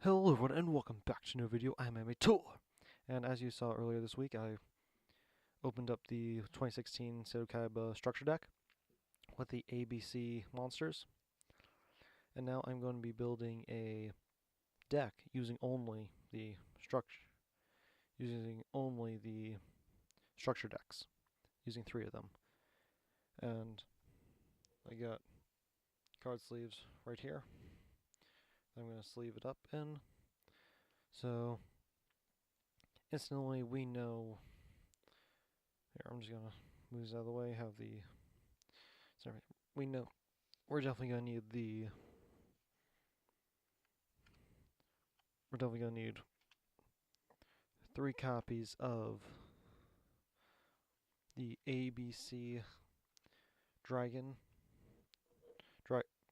Hello everyone and welcome back to a new video. I'm Tour, and as you saw earlier this week, I opened up the 2016 Kaiba structure deck with the ABC monsters, and now I'm going to be building a deck using only the structure decks, using 3 of them. And I got card sleeves right here. I'm going to sleeve it up in, so instantly we know. Here, I'm just gonna move this out of the way. Sorry, we know we're definitely gonna need the. We're definitely gonna need 3 copies of the ABC Dragon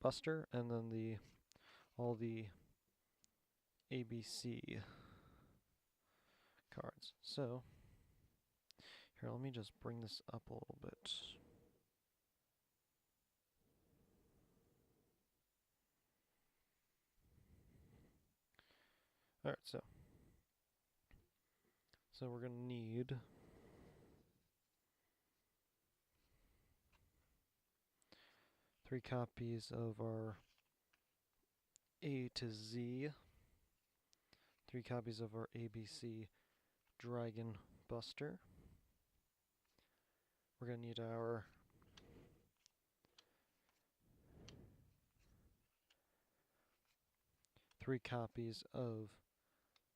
Buster, and then all the ABC cards. So here, let me just bring this up a little bit. Alright, so we're gonna need 3 copies of our A to Z, 3 copies of our ABC Dragon Buster. We're going to need our three copies of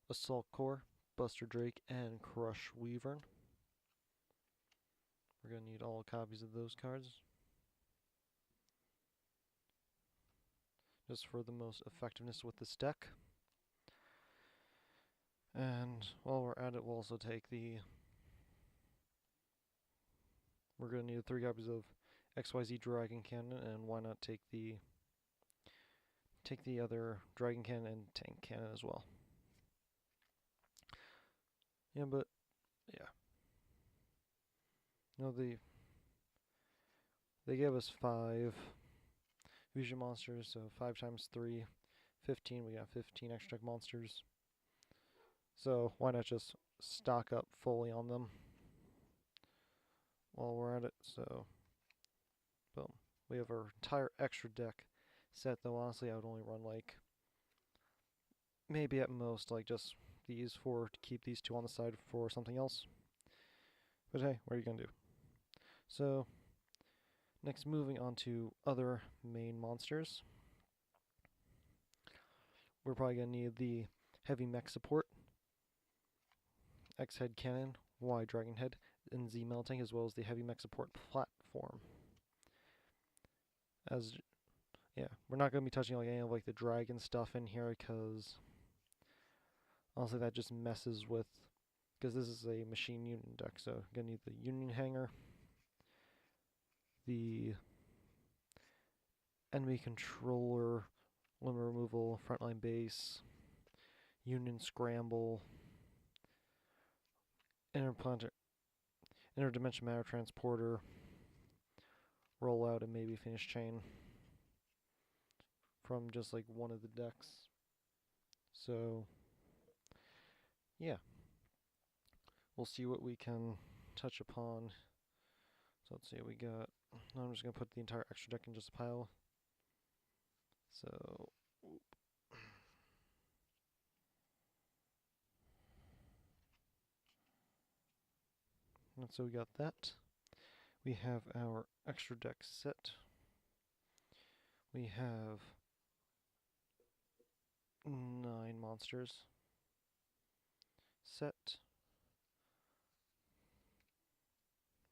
Assault Core, Buster Drake, and Crush Weavern. We're going to need all copies of those cards, just for the most effectiveness with this deck. And while we're at it, we'll also take we're going to need 3 copies of XYZ Dragon Cannon, and why not take the other Dragon Cannon and Tank Cannon as well. Yeah, but yeah. No, they gave us 5 fusion monsters, so 5 times 3, 15. We got 15 extra deck monsters. So why not just stock up fully on them while we're at it? So, boom. We have our entire extra deck set, though honestly I would only run like, maybe at most, like just these 4 to keep these 2 on the side for something else. But hey, what are you gonna do? So, next, moving on to other main monsters. We're probably gonna need the heavy mech support, X head cannon, Y dragon head, and Z melting, as well as the heavy mech support platform. We're not going to be touching like any of like the dragon stuff in here, because honestly that just messes with, because this is a machine union deck. So you're going to need the union hanger, the enemy controller, limit removal, frontline base, union scramble, interdimension matter transporter, rollout, and maybe finish chain from just like one of the decks. So yeah, we'll see what we can touch upon. So let's see what we got. I'm just going to put the entire extra deck in just a pile. So, and so we got that. We have our extra deck set. We have 9 monsters set.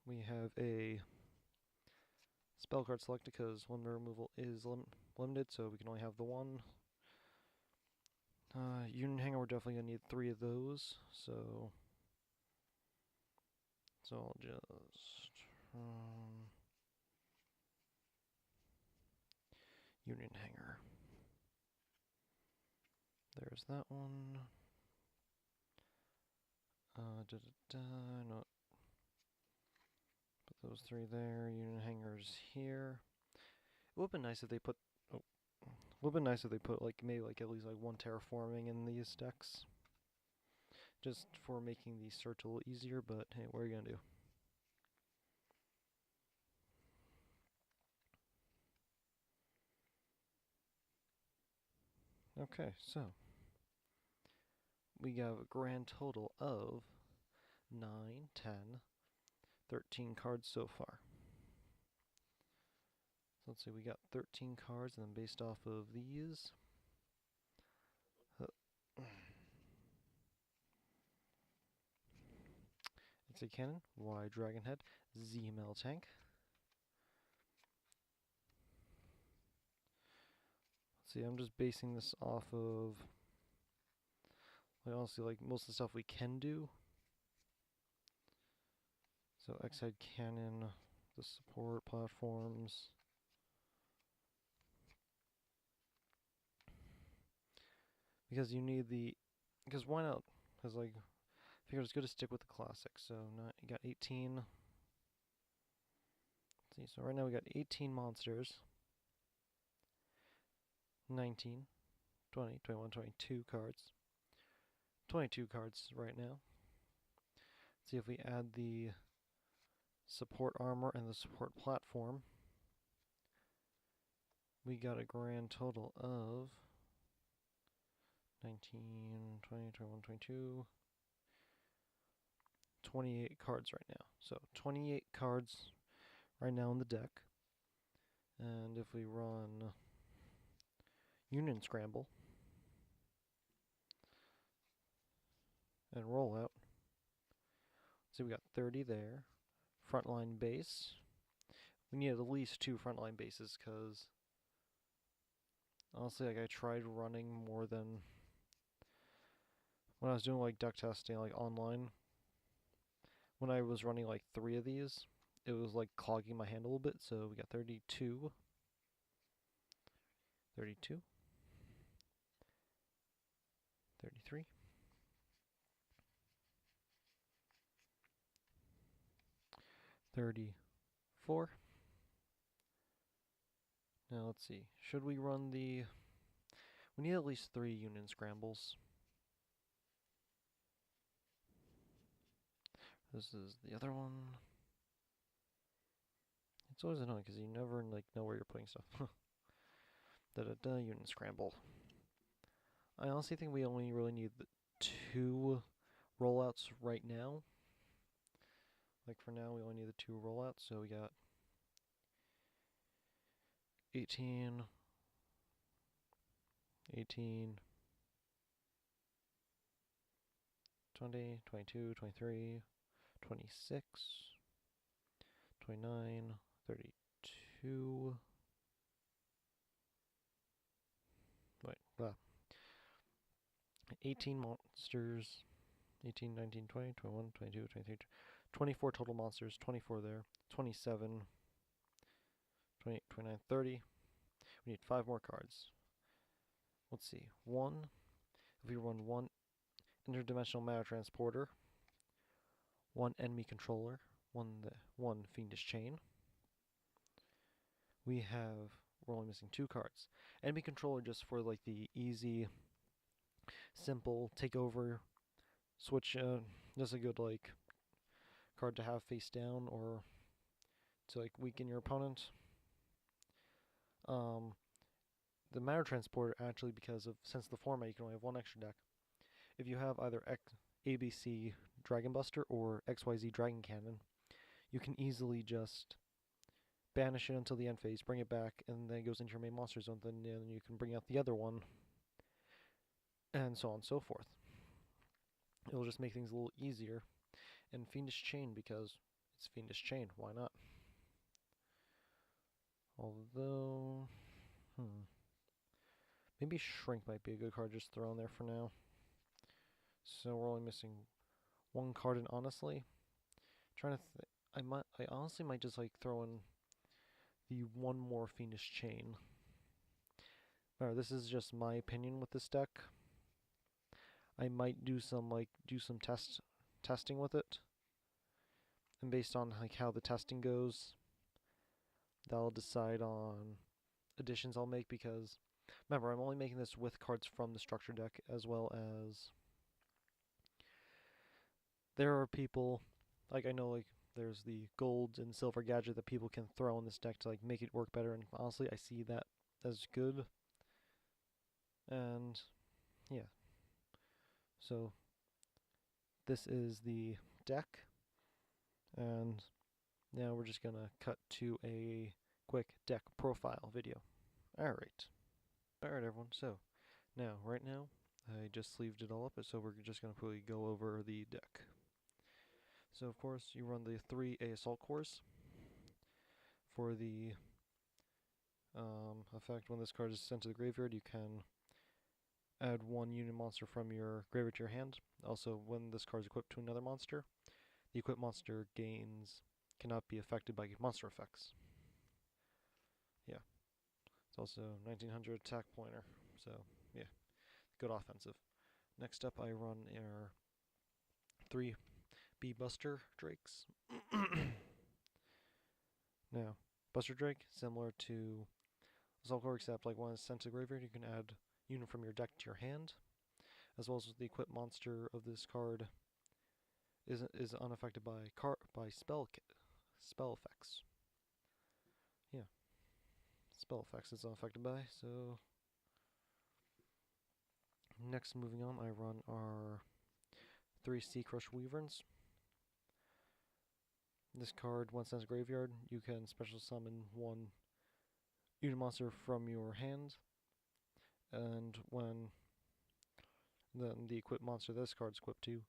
We have a spell card selected because limit removal is limited, so we can only have the one. Union hanger, we're definitely going to need 3 of those, so I'll just union hanger. There's that one. No. Put those 3 there. Union hangers here. It would have been nice if they put. Oh, Would have been nice if they put like maybe like at least like one terraforming in these decks, just for making the search a little easier. But hey, what are you gonna do? Okay, so we have a grand total of 9, 10, 13 cards so far. So let's see, we got 13 cards, and then based off of these, it's a cannon, Y Dragonhead, Z Tank. Let's see, I'm just basing this off of, like, honestly, like most of the stuff we can do. So X-Head Cannon, the support platforms. Because you need because why not? Because like, I figured it's good to stick with the classics. So you got 18. Let's see, so right now we got 18 monsters. 19, 20, 21, 22 cards. 22 cards right now. Let's see if we add the support armor and the support platform. We got a grand total of 19, 20, 21, 22, 28 cards right now. So 28 cards right now in the deck. And if we run Union Scramble and roll out, see we got 30 there. Frontline base. We need at least 2 frontline bases because honestly, like I tried running more than when I was doing like deck testing like online. When I was running like 3 of these, it was like clogging my hand a little bit. So we got 32, 32, 33, 34. Now let's see. Should we run the... We need at least 3 Union Scrambles. This is the other one. It's always annoying because you never like know where you're putting stuff. Da-da-da, Union Scramble. I honestly think we only really need the 2 rollouts right now. Like for now, we only need the 2 rollouts. So we got 18, 18, 20, 22, 23, 26, 29, 32. Wait, 18 monsters. 18, 19, 20, 21, 22, 23, 24 total monsters. 24 there. 27, 28, 29, 30. We need 5 more cards. Let's see. 1. If we run 1 interdimensional matter transporter, 1 enemy controller, 1 fiendish chain. We're only missing 2 cards. Enemy controller just for like the easy, simple takeover switch. Just a good like card to have face down or to like weaken your opponent. The matter transporter actually, because of since the format you can only have 1 extra deck. If you have either ABC Dragon Buster or XYZ Dragon Cannon, you can easily just banish it until the end phase, bring it back, and then it goes into your main monster zone. Then you can bring out the other one, and so on and so forth. It'll just make things a little easier. And Fiendish Chain, because it's Fiendish Chain, why not? Although, maybe Shrink might be a good card just throw in there for now. So we're only missing 1 card, and honestly, trying to I honestly might just like throw in the 1 more Fiendish Chain. Alright, this is just my opinion with this deck. I might do some testing with it, and based on like how the testing goes, that'll decide on additions I'll make, because Remember, I'm only making this with cards from the structure deck, as well as there are people, like I know like there's the gold and silver gadget that people can throw in this deck to like make it work better, and honestly I see that as good. And yeah, so this is the deck, and now we're just gonna cut to a quick deck profile video. Alright. Alright everyone, so right now I just sleeved it all up, so we're just gonna quickly go over the deck. So of course you run the 3 assault cores. For the effect, when this card is sent to the graveyard, you can add 1 unit monster from your graveyard to your hand. Also, when this card is equipped to another monster, the equipped monster cannot be affected by monster effects. Yeah. It's also 1900 attack pointer, so yeah, good offensive. Next up, I run our 3 Bee Buster Drakes. Now, Buster Drake, similar to Zolkor, except like when it's sent to graveyard, you can add unit from your deck to your hand, as well as the equipped monster of this card is unaffected by spell effects. Yeah, spell effects is unaffected by. So next, moving on, I run our 3 Sea Crush Wyverns. This card, once sent to graveyard, you can special summon 1 unit monster from your hand, and when then the equipped monster this card's equipped to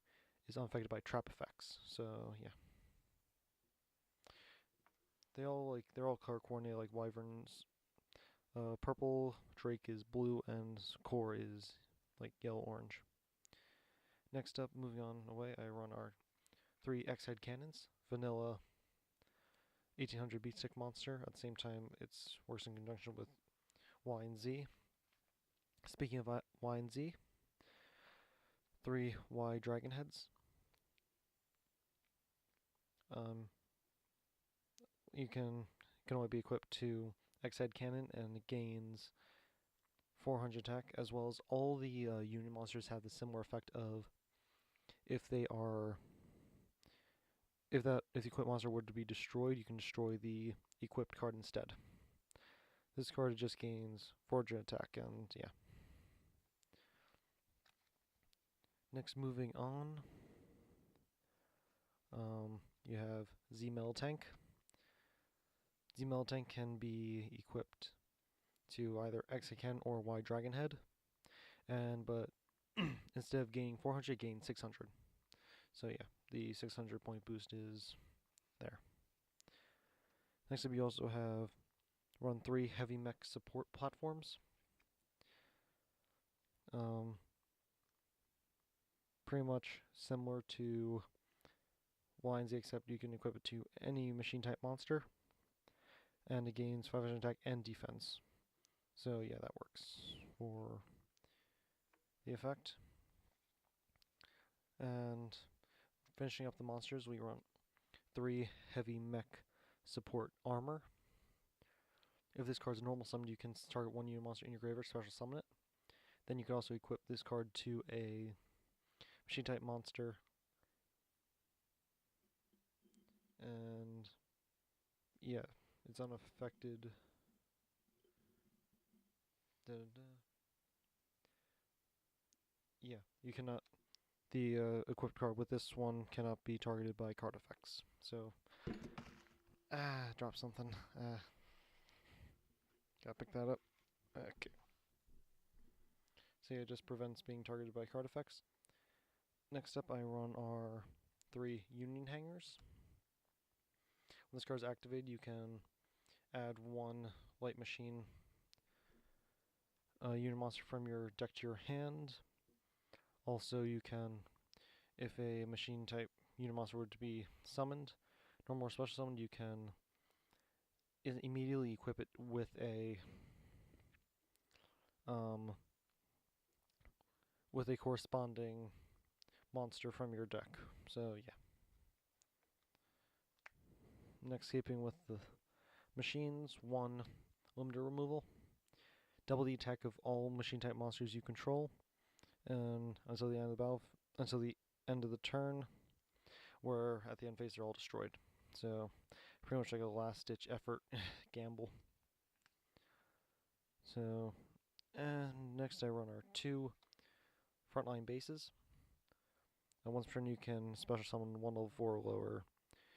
is unaffected by trap effects. So yeah, they're all color coordinated like wyverns. Purple Drake is blue and core is like yellow orange. Next up, moving on away, I run our 3 X-Head Cannons. Vanilla 1800 beat stick monster. At the same time, it works in conjunction with Y and Z. Speaking of Y and Z, 3 Y Dragon Heads. You can only be equipped to X-Head Cannon, and it gains 400 attack, as well as all the unit monsters have the similar effect of if the equipped monster were to be destroyed, you can destroy the equipped card instead. This card just gains 400 attack, and yeah. Next, moving on, you have Z-Metal Tank. Z-Metal Tank can be equipped to either X-Head or Y Dragon Head, but instead of gaining 400, it gains 600. So yeah, the 600 point boost is there. Next up, you also have run 3 heavy mech support platforms. Pretty much similar to Y and Z, except you can equip it to any machine type monster, and it gains 500 attack and defense. So yeah, that works for the effect. And finishing up the monsters, we run 3 heavy mech support armor. If this card's normal summoned, you can target 1 unit monster in your graveyard, special summon it. Then you can also equip this card to a machine type monster, and yeah, it's unaffected. Yeah, you cannot. The equipped card with this one cannot be targeted by card effects. So, drop something. Gotta pick that up. Okay. So yeah, it just prevents being targeted by card effects. Next up, I run our 3 Union Hangers. When this card is activated, you can add 1 light machine unit monster from your deck to your hand. Also, you can, if a machine type unit monster were to be summoned, normal or special summoned, you can immediately equip it with a corresponding monster from your deck. So yeah. Next, keeping with the machines, 1 limiter removal. double the attack of all machine type monsters you control, and until the end of the battle, until the end of the turn, where at the end phase they're all destroyed. So pretty much like a last ditch effort gamble. So, and next I run our 2 frontline bases. And once per turn you can special summon 1 level 4 or lower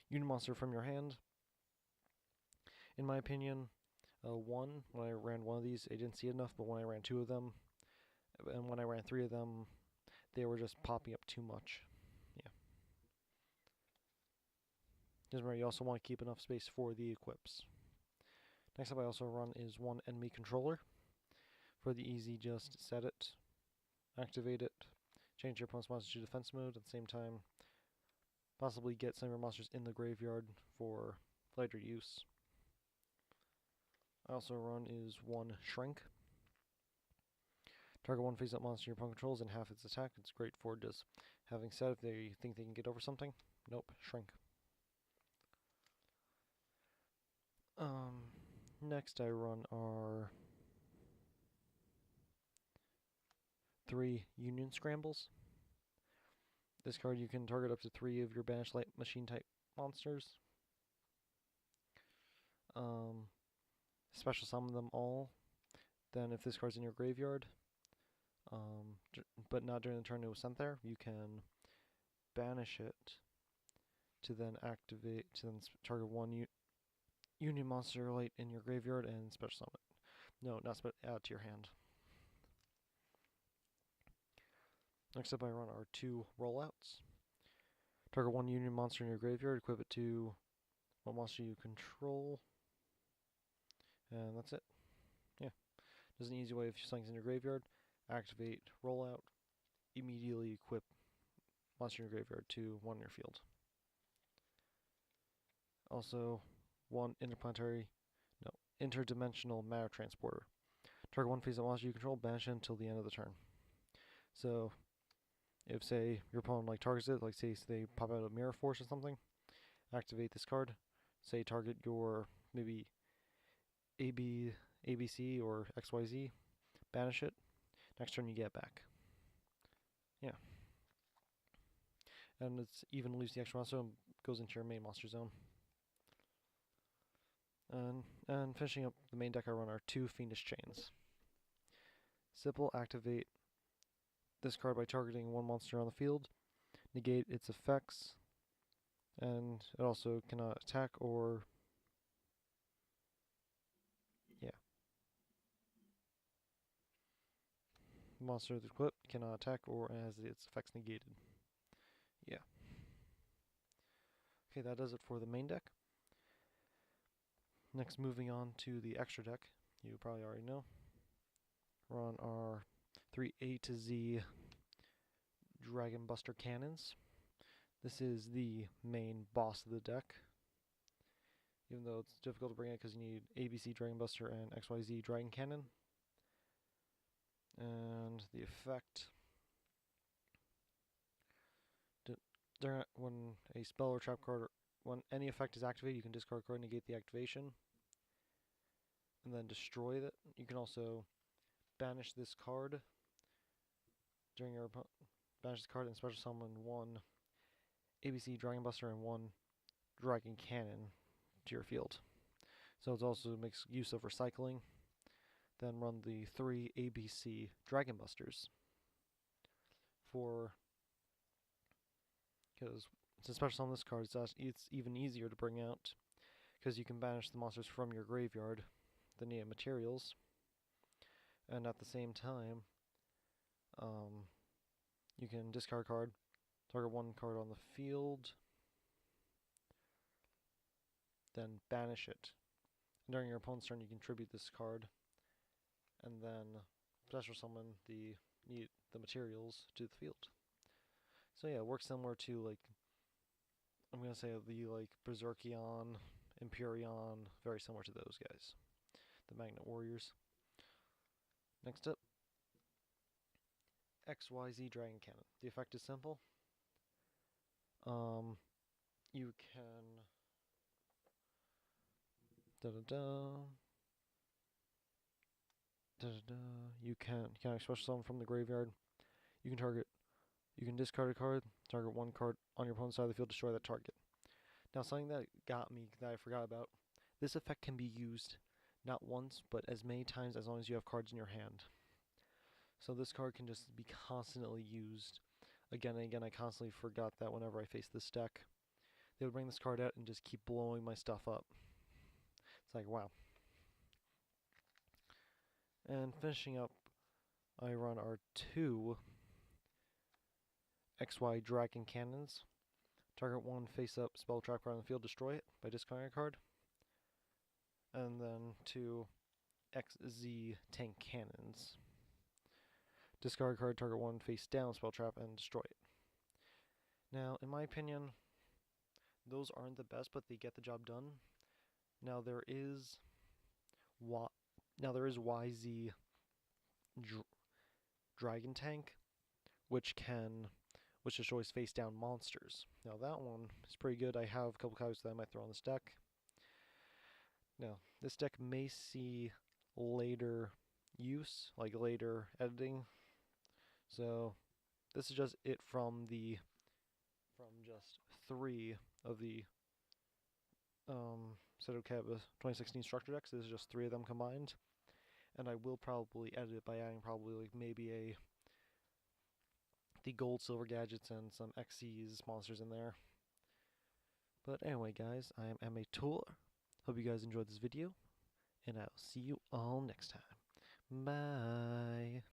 unit monster from your hand. In my opinion, 1, when I ran 1 of these, I didn't see enough, but when I ran 2 of them, and when I ran 3 of them, they were just popping up too much. Yeah. Just remember, you also want to keep enough space for the equips. Next up I also run is 1 enemy controller. For the easy, just set it, activate it, change your opponent's monster to defense mode, at the same time possibly get some of your monsters in the graveyard for later use. I also run is 1 Shrink. Target 1 face-up monster your opponent controls and half its attack. It's great for just having said if they think they can get over something. Nope, Shrink. Next I run our 3 Union Scrambles. This card you can target up to 3 of your banished light machine type monsters. Special summon them all. Then if this card's in your graveyard, but not during the turn it was sent there, you can banish it to then activate, to then target 1 Union monster light in your graveyard and special summon it. No, not add to your hand. Next up I run our 2 rollouts. Target 1 Union monster in your graveyard, equip it to what monster you control, and that's it. Yeah, there's an easy way if something's in your graveyard, activate rollout, immediately equip monster in your graveyard to 1 in your field. Also, 1 interdimensional matter transporter. Target 1 face-up monster you control, banish it until the end of the turn. So, if say your opponent targets it, like say they pop out a Mirror Force or something, activate this card. Say target your maybe ABC or XYZ, banish it. Next turn you get it back. Yeah. And it's even leaves the extra monster and goes into your main monster zone. And finishing up the main deck I run are 2 Fiendish Chains. Simple, activate this card by targeting 1 monster on the field, negate its effects, and it also cannot attack or monster with equip cannot attack or has its effects negated. Yeah. Okay, that does it for the main deck. Next, moving on to the extra deck, you probably already know. Run our 3 A to Z Dragon Buster Cannons. This is the main boss of the deck, even though it's difficult to bring it because you need ABC Dragon Buster and XYZ Dragon Cannon. And the effect, when a spell or trap card, when any effect is activated, you can discard a card, negate the activation, and then destroy it. You can also banish this card during your banish this card and special summon 1 ABC Dragon Buster and 1 Dragon Cannon to your field. So it also makes use of recycling. Then run the 3 ABC Dragon Busters because to special summon this card, it's even easier to bring out because you can banish the monsters from your graveyard, the needed materials, and at the same time, you can discard a card, target 1 card on the field, then banish it. And during your opponent's turn, you can tribute this card, and then special summon the materials to the field. So yeah, it works similar to I'm gonna say the Berserkion, Empyrean, very similar to those guys, the Magnet Warriors. Next up, XYZ Dragon Cannon. The effect is simple. You can You can express summon from the graveyard. You can target. You can discard a card, target one card on your opponent's side of the field, destroy that target. Now, something that got me that I forgot about. This effect can be used not once, but as many times as long as you have cards in your hand. So this card can just be constantly used. Again and again, I constantly forgot that whenever I faced this deck. They would bring this card out and just keep blowing my stuff up. It's like, wow. And finishing up, I run our two XY Dragon Cannons. Target one face up spell trap card on the field, destroy it by discarding a card. And then two XZ Tank Cannons. Discard card, target one face down spell trap, and destroy it. Now, in my opinion, those aren't the best, but they get the job done. Now there is YZ Dragon Tank, which destroys face down monsters. Now that one is pretty good. I have a couple copies that I might throw on this deck. Now, this deck may see later use, like later editing. So this is just it from just 3 of the Seto Kaiba 2016 structure decks. This is just 3 of them combined, and I will probably edit it by adding probably like maybe the gold silver gadgets and some Xyz monsters in there. But anyway, guys, I am MA Tour. Hope you guys enjoyed this video, and I'll see you all next time. Bye.